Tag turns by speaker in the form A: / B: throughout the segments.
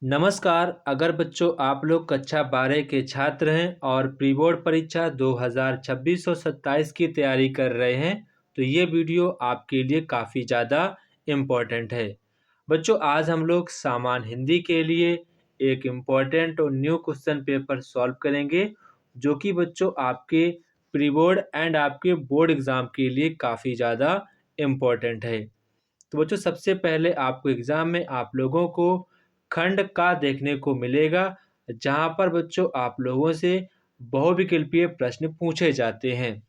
A: नमस्कार। अगर बच्चों आप लोग कक्षा 12 के छात्र हैं और प्री बोर्ड परीक्षा 2026 और 27 की तैयारी कर रहे हैं तो ये वीडियो आपके लिए काफ़ी ज़्यादा इम्पोर्टेंट है। बच्चों आज हम लोग सामान्य हिंदी के लिए एक इम्पोर्टेंट और न्यू क्वेश्चन पेपर सॉल्व करेंगे जो कि बच्चों आपके प्री बोर्ड एंड आपके बोर्ड एग्ज़ाम के लिए काफ़ी ज़्यादा इम्पोर्टेंट है। तो बच्चों सबसे पहले आपको एग्ज़ाम में आप लोगों को खंड का देखने को मिलेगा, जहाँ पर बच्चों आप लोगों से बहुविकल्पीय प्रश्न पूछे जाते हैं।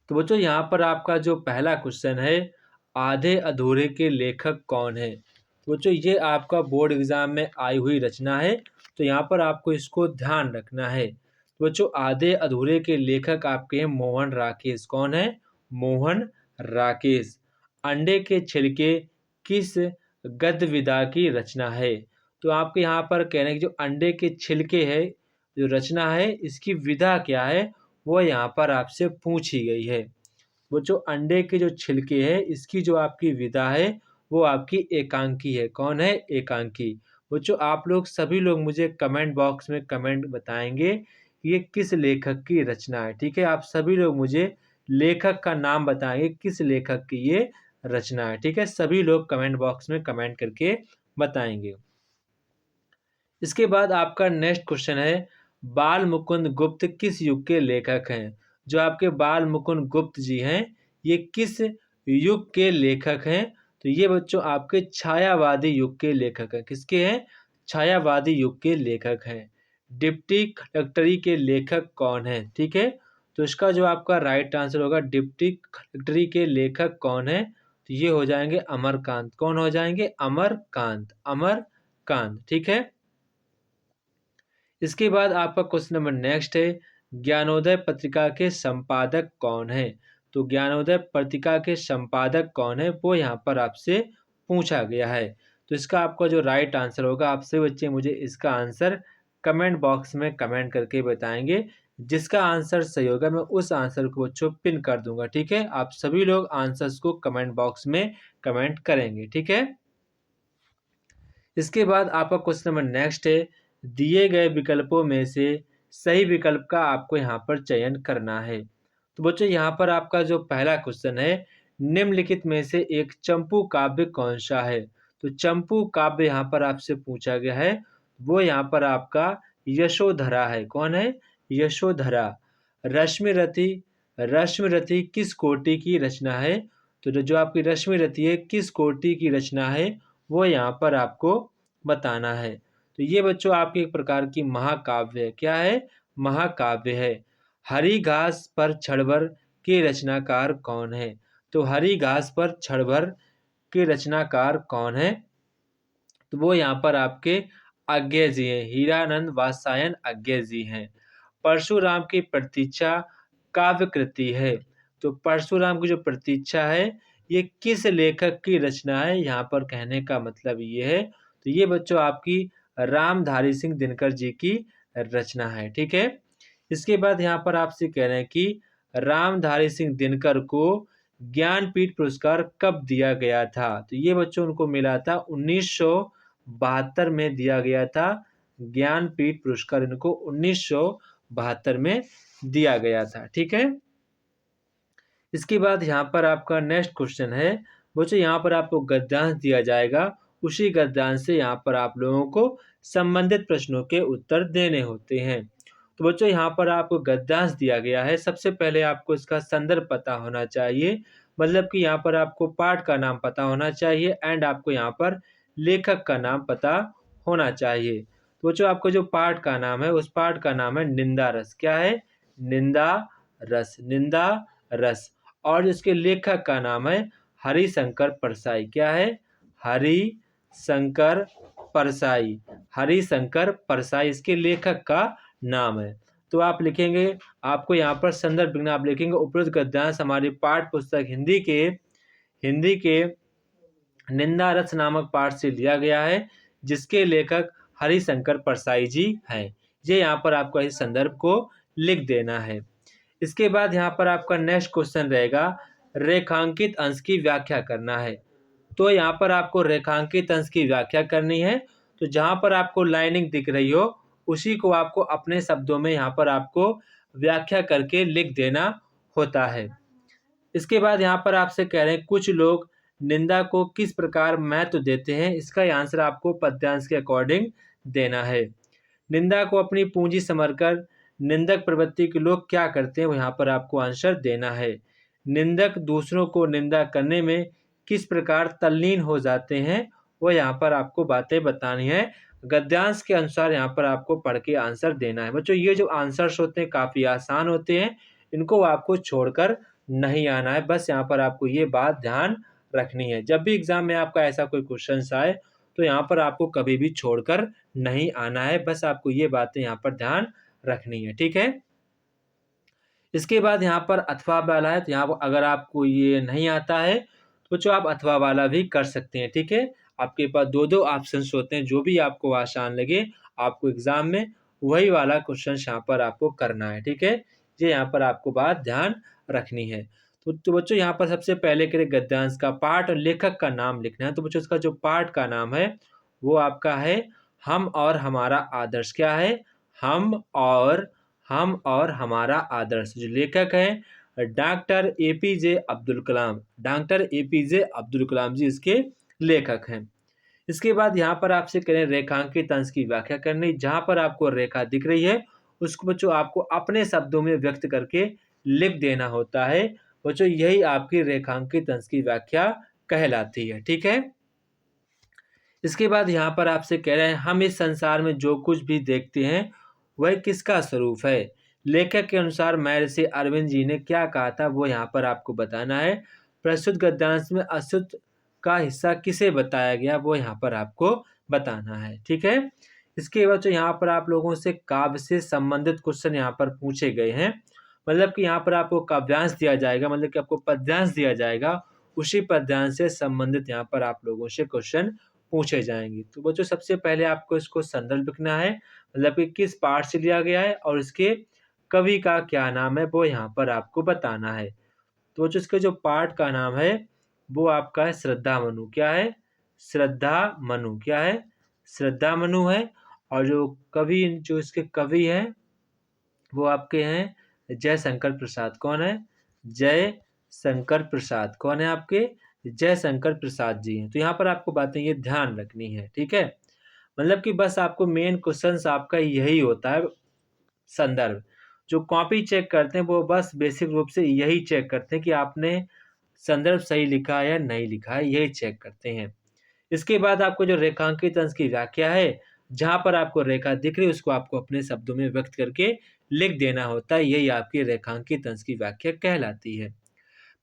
A: तो बच्चों यहाँ पर आपका जो पहला क्वेश्चन है, आधे अधूरे के लेखक कौन है? तो बच्चों ये आपका बोर्ड एग्ज़ाम में आई हुई रचना है, तो यहाँ पर आपको इसको ध्यान रखना है। तो बच्चों आधे अधूरे के लेखक आपके हैं मोहन राकेश। कौन है? मोहन राकेश। अंडे के छिलके किस गद्य विधा की रचना है? तो आपके यहाँ पर कह रहे हैं कि जो अंडे के छिलके है, जो रचना है, इसकी विधा क्या है, वो यहाँ पर आपसे पूछी गई है। वो जो अंडे के जो छिलके हैं, इसकी जो आपकी विधा है, वो आपकी एकांकी है। कौन है? एकांकी। बच्चों आप लोग सभी लोग मुझे कमेंट बॉक्स में कमेंट बताएंगे ये किस लेखक की रचना है। ठीक है, आप सभी लोग मुझे लेखक का नाम बताएंगे किस लेखक की ये रचना है। ठीक है, सभी लोग कमेंट बॉक्स में कमेंट करके बताएंगे। इसके बाद आपका नेक्स्ट क्वेश्चन है, बाल मुकुंद गुप्त किस युग के लेखक हैं? जो आपके बाल मुकुंद गुप्त जी हैं, ये किस युग के लेखक हैं? तो ये बच्चों आपके छायावादी युग के लेखक हैं। किसके हैं? छायावादी युग के लेखक हैं। डिप्टी कलेक्टरी के लेखक कौन है? ठीक है, तो इसका जो आपका राइट आंसर होगा डिप्टी कलेक्टरी के लेखक कौन है? तो ये हो जाएंगे अमरकांत। कौन हो जाएंगे? अमरकांत। अमरकांत। ठीक है, इसके बाद आपका क्वेश्चन नंबर नेक्स्ट है, ज्ञानोदय पत्रिका के संपादक कौन है? तो ज्ञानोदय पत्रिका के संपादक कौन है, वो यहाँ पर आपसे पूछा गया है। तो इसका आपका जो राइट आंसर होगा, आप सभी बच्चे मुझे इसका आंसर कमेंट बॉक्स में कमेंट करके बताएंगे। जिसका आंसर सही होगा मैं उस आंसर को बच्चों पिन कर दूंगा। ठीक है, आप सभी लोग आंसर्स को कमेंट बॉक्स में कमेंट करेंगे। ठीक है, इसके बाद आपका क्वेश्चन नंबर नेक्स्ट है, दिए गए विकल्पों में से सही विकल्प का आपको यहाँ पर चयन करना है। तो बच्चों यहाँ पर आपका जो पहला क्वेश्चन है, निम्नलिखित में से एक चंपू काव्य कौन सा है? तो चंपू काव्य यहाँ पर आपसे पूछा गया है, वो यहाँ पर आपका यशोधरा है। कौन है? यशोधरा। रश्मिरथी, रश्मिरथी किस कोटि की रचना है? तो जो आपकी रश्मिरथी है किस कोटि की रचना है, वो यहाँ पर आपको बताना है। तो ये बच्चों आपकी एक प्रकार की महाकाव्य है। क्या है? महाकाव्य है। हरी घास पर क्षणभर के रचनाकार कौन है? तो हरी घास पर क्षणभर के रचनाकार कौन है? तो वो यहाँ पर आपके अज्ञे जी हैं, हीरानंद वात्स्यायन अज्ञे जी हैं। परशुराम की प्रतीक्षा काव्य कृति है। तो परशुराम की जो प्रतीक्षा है, ये किस लेखक की रचना है? यहाँ पर कहने का मतलब ये है, तो ये बच्चों आपकी रामधारी सिंह दिनकर जी की रचना है। ठीक है, इसके बाद यहाँ पर आपसे कह रहे हैं कि रामधारी सिंह दिनकर को ज्ञानपीठ पुरस्कार कब दिया गया था? तो ये बच्चों उनको मिला था 1972 में दिया गया था। ज्ञानपीठ पुरस्कार इनको 1972 में दिया गया था। ठीक है, इसके बाद यहाँ पर आपका नेक्स्ट क्वेश्चन है, बच्चों यहाँ पर आपको गद्यांश दिया जाएगा, उसी गद्यांश से यहाँ पर आप लोगों को संबंधित प्रश्नों के उत्तर देने होते हैं। तो बच्चों यहाँ पर आपको गद्यांश दिया गया है। सबसे पहले आपको इसका संदर्भ पता होना चाहिए, मतलब कि यहाँ पर आपको पाठ का नाम पता होना चाहिए एंड आपको यहाँ पर लेखक का नाम पता होना चाहिए। तो बच्चों आपको जो पाठ का नाम है, उस पाठ का नाम है निंदा रस। क्या है? निंदा रस। निंदा रस। और इसके लेखक का नाम है हरिशंकर परसाई। क्या है? हरिशंकर परसाई। हरिशंकर परसाई इसके लेखक का नाम है। तो आप लिखेंगे, आपको यहाँ पर संदर्भ लिखना, आप लिखेंगे उपरोक्त गद्यांश हमारी पाठ्य पुस्तक हिंदी के निंदा रस नामक पाठ से लिया गया है, जिसके लेखक हरिशंकर परसाई जी हैं। ये यहाँ पर आपको इस संदर्भ को लिख देना है। इसके बाद यहाँ पर आपका नेक्स्ट क्वेश्चन रहेगा, रेखांकित अंश की व्याख्या करना है। तो यहाँ पर आपको रेखांकित अंश की व्याख्या करनी है। तो जहाँ पर आपको लाइनिंग दिख रही हो उसी को आपको अपने शब्दों में यहाँ पर आपको व्याख्या करके लिख देना होता है। इसके बाद यहाँ पर आपसे कह रहे हैं कुछ लोग निंदा को किस प्रकार महत्व देते हैं, इसका आंसर आपको पद्यांश के अकॉर्डिंग देना है। निंदा को अपनी पूंजी समझकर निंदक प्रवृत्ति के लोग क्या करते हैं, वो यहाँ पर आपको आंसर देना है। निंदक दूसरों को निंदा करने में किस प्रकार तल्लीन हो जाते हैं, वो यहाँ पर आपको बातें बतानी है। गद्यांश के अनुसार यहाँ पर आपको पढ़ के आंसर देना है। बच्चों ये जो आंसर्स होते हैं काफ़ी आसान होते हैं, इनको आपको छोड़कर नहीं आना है। बस यहाँ पर आपको ये बात ध्यान रखनी है। जब भी एग्जाम में आपका ऐसा कोई क्वेश्चन आए तो यहाँ पर आपको कभी भी छोड़कर नहीं आना है। बस आपको ये बातें यहाँ पर ध्यान रखनी है, ठीक है। इसके बाद यहाँ पर अथवा वाला है, तो यहाँ पर अगर आपको ये नहीं आता है तो जो आप अथवा वाला भी कर सकते हैं, ठीक है। आपके पास दो दो ऑप्शंस होते हैं, जो भी आपको आसान लगे आपको एग्जाम में वही वाला क्वेश्चन यहाँ पर आपको करना है, ठीक है। ये यहाँ पर आपको बात ध्यान रखनी है। तो बच्चों यहाँ पर सबसे पहले करें गद्यांश का पाठ और लेखक का नाम लिखना है। तो बच्चों इसका जो पाठ का नाम है वो आपका है हम और हमारा आदर्श। क्या है? हम और हमारा आदर्श। जो लेखक है doctor APJ Abdul Kalam. Doctor APJ Abdul Kalam जी इसके लेखक हैं। इसके बाद यहाँ पर आपसे करें रेखांकित अंश की व्याख्या करनी। जहाँ पर आपको रेखा दिख रही है उसको बच्चों आपको अपने शब्दों में व्यक्त करके लिख देना होता है। बच्चों यही आपकी रेखांकित अंश की व्याख्या कहलाती है, ठीक है। इसके बाद यहाँ पर आपसे कह रहे हैं हम इस संसार में जो कुछ भी देखते हैं वह किसका स्वरूप है। लेखक के अनुसार महर्षि अरविंद जी ने क्या कहा था वो यहाँ पर आपको बताना है। प्रस्तुत गद्यांश में अशुद्ध का हिस्सा किसे बताया गया वो यहाँ पर आपको बताना है, ठीक है। इसके बाद यहाँ पर आप लोगों से काव्य से संबंधित क्वेश्चन यहाँ पर पूछे गए हैं। मतलब कि यहाँ पर आपको काव्यांश दिया जाएगा, मतलब कि आपको पद्यांश दिया जाएगा, उसी पद्यांश से संबंधित यहाँ पर आप लोगों से क्वेश्चन पूछे जाएंगे। तो बच्चों सबसे पहले आपको इसको संदर्भ लिखना है, मतलब कि किस पाठ से लिया गया है और इसके कवि का क्या नाम है वो यहाँ पर आपको बताना है। तो बच्चों इसके जो पाठ का नाम है वो आपका है श्रद्धा मनु। क्या है? श्रद्धा मनु। क्या है? श्रद्धा मनु है। और जो कवि जो इसके कवि हैं वो आपके हैं जयशंकर प्रसाद। कौन है? जयशंकर प्रसाद। कौन है आपके? जयशंकर प्रसाद जी हैं। तो यहाँ पर आपको बातें ये ध्यान रखनी है, ठीक है। मतलब कि बस आपको मेन क्वेश्चन आपका यही होता है संदर्भ। जो कॉपी चेक करते हैं वो बस बेसिक रूप से यही चेक करते हैं कि आपने संदर्भ सही लिखा है या नहीं लिखा है, यही चेक करते हैं। इसके बाद आपको जो रेखांकित अंश की व्याख्या है, जहाँ पर आपको रेखा दिख रही है उसको आपको अपने शब्दों में व्यक्त करके लिख देना होता है। यही आपकी रेखांकित अंश की व्याख्या कहलाती है।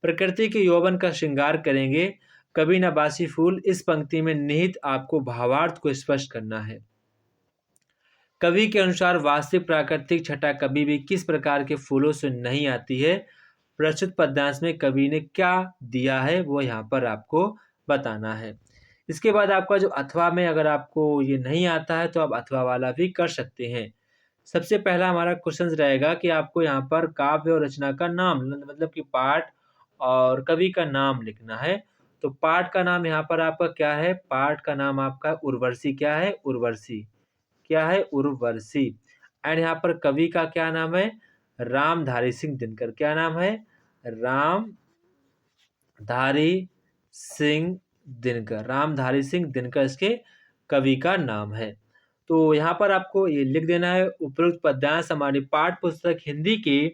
A: प्रकृति के यौवन का श्रृंगार करेंगे कभी न बासी फूल, इस पंक्ति में निहित आपको भावार्थ को स्पष्ट करना है। कवि के अनुसार वास्तविक प्राकृतिक छटा कभी भी किस प्रकार के फूलों से नहीं आती है। प्रस्तुत पद्यांश में कवि ने क्या दिया है वो यहाँ पर आपको बताना है। इसके बाद आपका जो अथवा में अगर आपको ये नहीं आता है तो आप अथवा वाला भी कर सकते हैं। सबसे पहला हमारा क्वेश्चन रहेगा कि आपको यहाँ पर काव्य और रचना का नाम, मतलब कि पाठ और कवि का नाम लिखना है। तो पाठ का नाम यहाँ पर आपका क्या है? पाठ का नाम आपका उर्वशी। क्या है? उर्वशी। क्या है? उर्वशी। एंड यहाँ पर कवि का क्या नाम है? रामधारी सिंह दिनकर। क्या नाम है? रामधारी सिंह दिनकर। रामधारी सिंह दिनकर इसके कवि का नाम है। तो यहाँ पर आपको ये लिख देना है उपरोक्त पद्यांश हमारी पाठ्य पुस्तक हिंदी के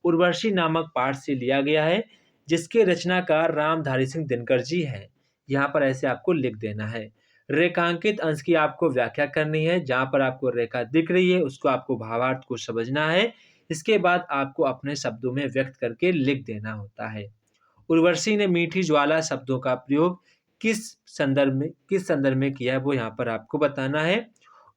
A: उर्वशी नामक पाठ से लिया गया है, जिसके रचनाकार रामधारी सिंह दिनकर जी हैं। यहाँ पर ऐसे आपको लिख देना है। रेखांकित अंश की आपको व्याख्या करनी है। जहाँ पर आपको रेखा दिख रही है उसको आपको भावार्थ को समझना है। इसके बाद आपको अपने शब्दों में व्यक्त करके लिख देना होता है। उर्वशी ने मीठी ज्वाला शब्दों का प्रयोग किस संदर्भ में किया है वो यहाँ पर आपको बताना है।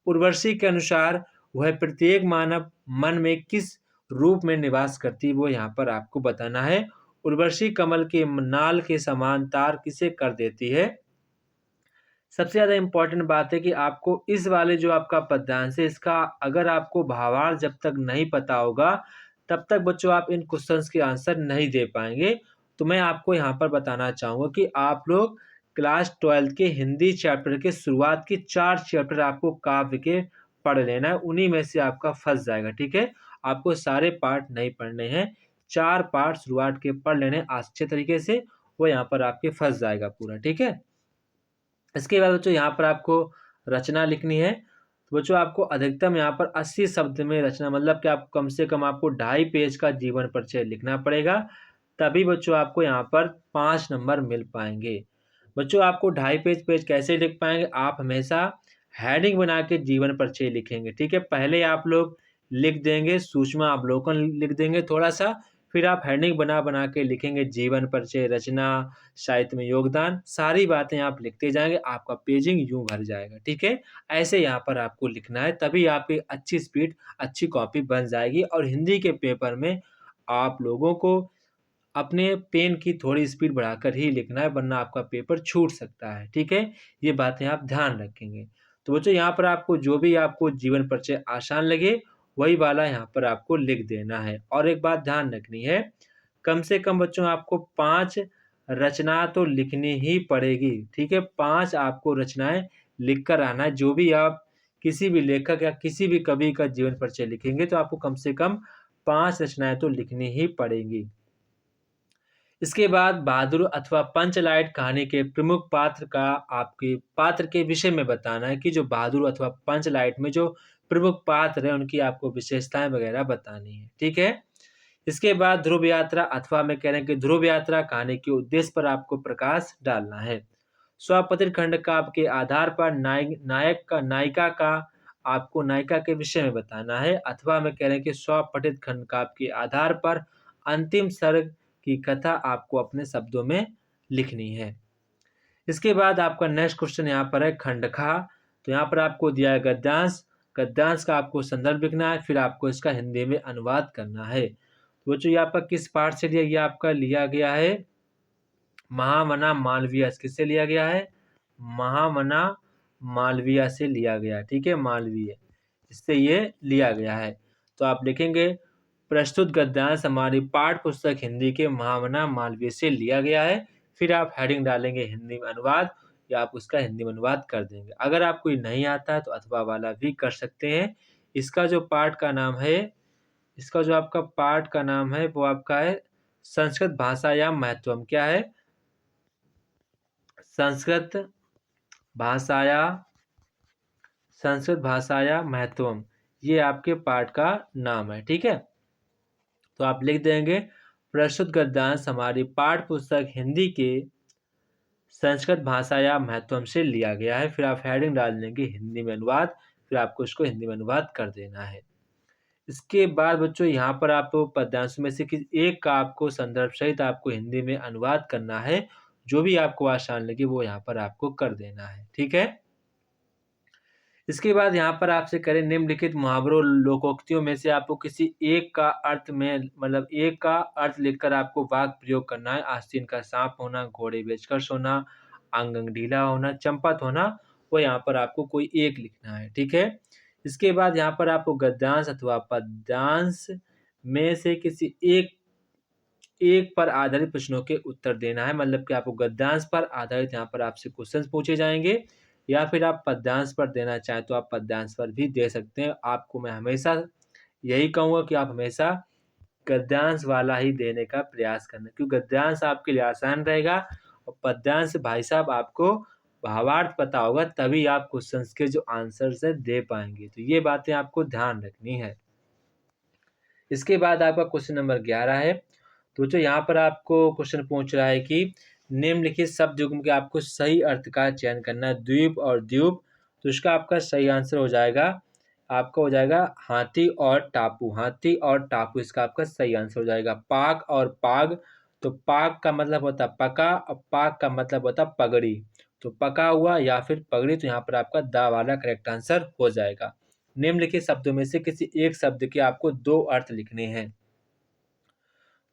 A: उर्वशी के अनुसार वह प्रत्येक मानव मन में किस रूप में निवास करती है वो यहाँ पर आपको बताना है। उर्वशी कमल के नाल के समान तार किसे कर देती है। सबसे ज़्यादा इम्पोर्टेंट बात है कि आपको इस वाले जो आपका पद्यांश है इसका अगर आपको भावार्थ जब तक नहीं पता होगा तब तक बच्चों आप इन क्वेश्चंस के आंसर नहीं दे पाएंगे। तो मैं आपको यहाँ पर बताना चाहूँगा कि आप लोग क्लास 12 के हिंदी चैप्टर के शुरुआत के 4 चैप्टर आपको काव्य के पढ़ लेना है, उन्हीं में से आपका फंस जाएगा। ठीक है, आपको सारे पार्ट नहीं पढ़ने हैं, 4 पार्ट शुरुआत के पढ़ लेने अच्छे तरीके से, वो यहाँ पर आपके फंस जाएगा पूरा। ठीक है, इसके बाद बच्चों यहाँ पर आपको रचना लिखनी है। तो बच्चों आपको अधिकतम यहाँ पर 80 शब्द में रचना, मतलब कि आप कम से कम आपको 2.5 पेज का जीवन परिचय लिखना पड़ेगा, तभी बच्चों आपको यहाँ पर 5 नंबर मिल पाएंगे। बच्चों आपको 2.5 पेज कैसे लिख पाएंगे, आप हमेशा हेडिंग बना के जीवन परिचय लिखेंगे। ठीक है, पहले आप लोग लिख देंगे सूक्ष्म अवलोकन लिख देंगे थोड़ा सा, फिर आप हेडिंग बना बना के लिखेंगे जीवन परिचय, रचना, साहित्य में योगदान, सारी बातें आप लिखते जाएंगे, आपका पेजिंग यूं भर जाएगा। ठीक है, ऐसे यहाँ पर आपको लिखना है, तभी आपकी अच्छी स्पीड, अच्छी कॉपी बन जाएगी। और हिंदी के पेपर में आप लोगों को अपने पेन की थोड़ी स्पीड बढ़ाकर ही लिखना है, वरना आपका पेपर छूट सकता है। ठीक है, ये बातें आप ध्यान रखेंगे। तो बच्चों यहाँ पर आपको जो भी आपको जीवन परिचय आसान लगे, वही वाला यहाँ पर आपको लिख देना है। और एक बात ध्यान रखनी है, कम से कम बच्चों आपको 5 रचना तो लिखनी ही पड़ेगी। ठीक है, 5 आपको रचनाएं लिख कर आना है। जो भी आप किसी भी लेखक या किसी भी कवि का जीवन परिचय लिखेंगे, तो आपको कम से कम 5 रचनाएं तो लिखनी ही पड़ेंगी। इसके बाद बहादुर अथवा पंचलाइट कहानी के प्रमुख पात्र का आपके पात्र के विषय में बताना है, कि जो बहादुर अथवा पंचलाइट में जो प्रमुख पात्र है, उनकी आपको विशेषताएं वगैरह बतानी है। ठीक है, इसके बाद ध्रुव यात्रा, अथवा में कह रहे हैं कि ध्रुव यात्रा कहानी के उद्देश्य पर आपको प्रकाश डालना है। स्वपतित खंड काव्य के आधार पर नायिका का आपको नायिका के विषय में बताना है। अथवा में कह रहे हैं कि स्वपठित खंड काव्य के आधार पर अंतिम सर्ग की कथा आपको अपने शब्दों में लिखनी है। इसके बाद आपका नेक्स्ट क्वेश्चन यहाँ पर है खंडखा। तो यहाँ पर आपको दिया है गद्यांश, गद्यांश का आपको संदर्भ लिखना है, फिर आपको इसका हिंदी में अनुवाद करना है। तो बच्चों ये आपका किस पाठ से लिया गया, आपका लिया गया है महामना मालवीय। किससे लिया गया है, महामना मालवीय से लिया गया। ठीक है, मालवीय, इससे ये लिया गया है। तो आप लिखेंगे प्रस्तुत गद्यांश हमारी पाठ्य पुस्तक हिंदी के महामना मालवीय से लिया गया है, फिर आप हेडिंग डालेंगे हिंदी में अनुवाद, या आप उसका हिंदी में अनुवाद कर देंगे। अगर आपको नहीं आता है तो अथवा वाला भी कर सकते हैं। इसका जो पाठ का नाम है, इसका जो आपका पाठ का नाम है वो आपका है संस्कृत भाषा या महत्वम। क्या है, संस्कृत भाषाया, संस्कृत भाषाया महत्वम, ये आपके पाठ का नाम है। ठीक है, तो आप लिख देंगे प्रस्तुत गद्यांश हमारी पाठ्य पुस्तक हिंदी के संस्कृत भाषा या महत्वम से लिया गया है, फिर आप हेडिंग डाल देंगे हिंदी में अनुवाद, फिर आपको इसको हिंदी में अनुवाद कर देना है। इसके बाद बच्चों यहाँ पर आपको पद्यांशों में से किसी एक का आपको संदर्भ सहित आपको हिंदी में अनुवाद करना है। जो भी आपको आसान लगे वो यहाँ पर आपको कर देना है। ठीक है, इसके बाद यहाँ पर आपसे करें निम्नलिखित मुहावरों लोकोक्तियों में से आपको किसी एक का अर्थ में, मतलब एक का अर्थ लिखकर आपको वाक्य प्रयोग करना है। आस्तीन का सांप होना, घोड़े बेचकर सोना, अंग ढीला होना, चंपत होना, वो यहाँ पर आपको कोई एक लिखना है। ठीक है, इसके बाद यहाँ पर आपको गद्यांश अथवा पद्यांश में से किसी एक पर आधारित प्रश्नों के उत्तर देना है। मतलब कि आपको गद्यांश पर आधारित यहाँ पर आपसे क्वेश्चन पूछे जाएंगे, या फिर आप पद्यांश पर देना चाहें तो आप पद्यांश पर भी दे सकते हैं। आपको मैं हमेशा यही कहूँगा कि आप हमेशा गद्यांश वाला ही देने का प्रयास करना, क्योंकि गद्यांश आपके लिए आसान रहेगा, और पद्यांश भाई साहब आपको भावार्थ पता होगा, तभी आप क्वेश्चन के जो आंसर है दे पाएंगे। तो ये बातें आपको ध्यान रखनी है। इसके बाद आपका क्वेश्चन नंबर 11 है। तो जो यहाँ पर आपको क्वेश्चन पूछ रहा है कि निम्नलिखित शब्द युग्म के आपको सही अर्थ का चयन करना है, द्वीप और द्वीप। तो इसका आपका सही आंसर हो जाएगा, आपका हो जाएगा हाथी और टापू। हाथी और टापू इसका आपका सही आंसर हो जाएगा। पाक और पाग, तो पाक का मतलब होता है पका, और पाग का मतलब होता है पगड़ी। तो पका हुआ या फिर पगड़ी, तो यहाँ पर आपका दा वाला करेक्ट आंसर हो जाएगा। निम्नलिखित शब्दों में से किसी एक शब्द के आपको 2 अर्थ लिखने हैं।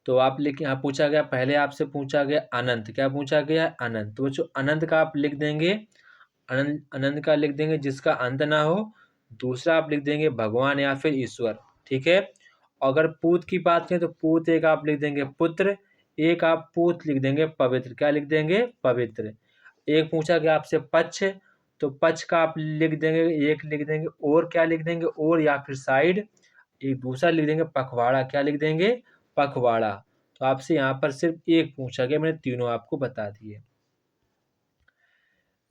A: तो आप लिख, यहाँ पूछा गया, पहले आपसे पूछा गया अनंत। क्या पूछा गया, अनंत। तो बच्चों अनंत का आप लिख देंगे, अनंत, अनंत का लिख देंगे जिसका अंत ना हो। दूसरा आप लिख देंगे भगवान या फिर ईश्वर। ठीक है, अगर पूत की बात करें तो पूत एक आप लिख देंगे पुत्र, एक आप पूत लिख देंगे पवित्र। क्या लिख देंगे, पवित्र। एक पूछा गया आपसे पक्ष, तो पक्ष का आप लिख देंगे, एक लिख देंगे, और क्या लिख देंगे, और या फिर साइड। एक दूसरा लिख देंगे पखवाड़ा, क्या लिख देंगे, पखवाड़ा। तो आपसे यहाँ पर सिर्फ एक पूछा गया, मैंने तीनों आपको बता दिए।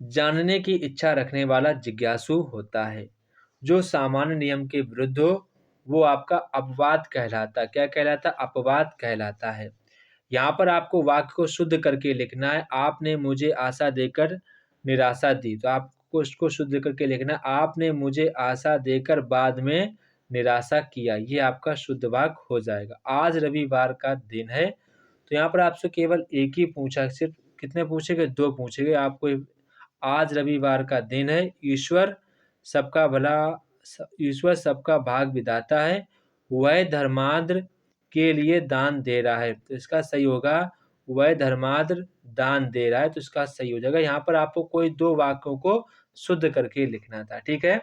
A: जानने की इच्छा रखने वाला जिज्ञासु होता है। जो सामान्य नियम के विरुद्ध हो वो आपका अपवाद कहलाता है। क्या कहलाता है, अपवाद कहलाता है। यहाँ पर आपको वाक्य को शुद्ध करके लिखना है। आपने मुझे आशा देकर निराशा दी, तो आपको इसको शुद्ध करके लिखना है। आपने मुझे आशा देकर बाद में निराशा किया, ये आपका शुद्ध वाक्य हो जाएगा। आज रविवार का दिन है, तो यहाँ पर आपसे केवल एक ही पूछा, सिर्फ कितने पूछेंगे, दो पूछेंगे आपको। आज रविवार का दिन है, ईश्वर सबका भाग विधाता है, वह धर्मांध के लिए दान दे रहा है। तो इसका सही होगा, वह धर्मांध दान दे रहा है, तो इसका सही हो जाएगा। यहाँ पर आपको कोई दो वाक्यों को शुद्ध करके लिखना था, ठीक है।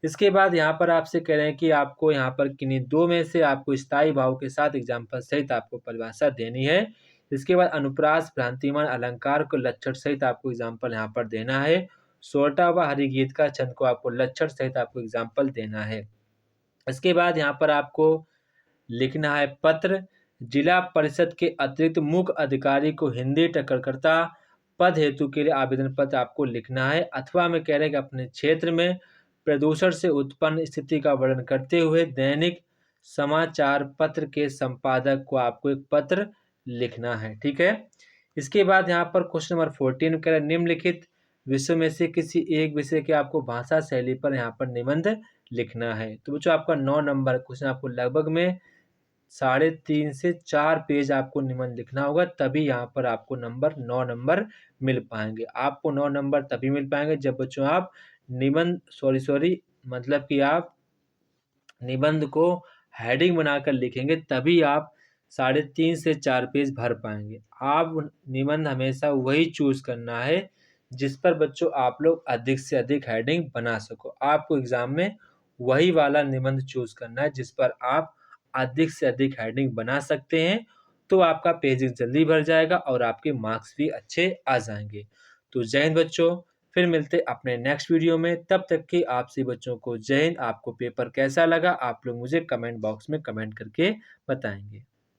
A: इसके बाद यहाँ पर आपसे कह रहे हैं कि आपको यहाँ पर किन्हीं दो में से आपको स्थायी भाव के साथ एग्जाम्पल सहित आपको परिभाषा देनी है। इसके बाद अनुप्रास भ्रांतिमान अलंकार को लक्षण सहित आपको एग्जाम्पल यहाँ पर देना है। सोरठा व हरिगीत का छंद को आपको लक्षण सहित आपको एग्जाम्पल देना है। इसके बाद यहाँ पर आपको लिखना है पत्र। जिला परिषद के अतिरिक्त मुख्य अधिकारी को हिंदी टकरकर्ता पद हेतु के लिए आवेदन पत्र आपको लिखना है। अथवा में कह रहे हैं कि अपने क्षेत्र में प्रदूषण से उत्पन्न स्थिति का वर्णन करते हुए दैनिक समाचार पत्र के संपादक को आपको एक पत्र लिखना है, ठीक है। इसके बाद यहाँ पर क्वेश्चन नंबर 14 कह रहे हैं निम्नलिखित विषय में से किसी एक विषय के आपको भाषा शैली पर यहाँ पर निबंध लिखना है। तो बच्चों आपका 9 नंबर क्वेश्चन आपको लगभग में 3.5 से 4 पेज आपको निबंध लिखना होगा, तभी यहाँ पर आपको 9 नंबर मिल पाएंगे। आपको 9 नंबर तभी मिल पाएंगे जब बच्चों आप निबंध मतलब कि आप निबंध को हेडिंग बनाकर लिखेंगे, तभी आप 3.5 से 4 पेज भर पाएंगे। आप निबंध हमेशा वही चूज करना है जिस पर बच्चों आप लोग अधिक से अधिक हेडिंग बना सको। आपको एग्जाम में वही वाला निबंध चूज करना है जिस पर आप अधिक से अधिक हेडिंग बना सकते हैं, तो आपका पेज जल्दी भर जाएगा और आपके मार्क्स भी अच्छे आ जाएंगे। तो जय हिंद बच्चों, फिर मिलते अपने नेक्स्ट वीडियो में। तब तक के आपसे बच्चों को जय हिंद। आपको पेपर कैसा लगा आप लोग मुझे कमेंट बॉक्स में कमेंट करके बताएंगे।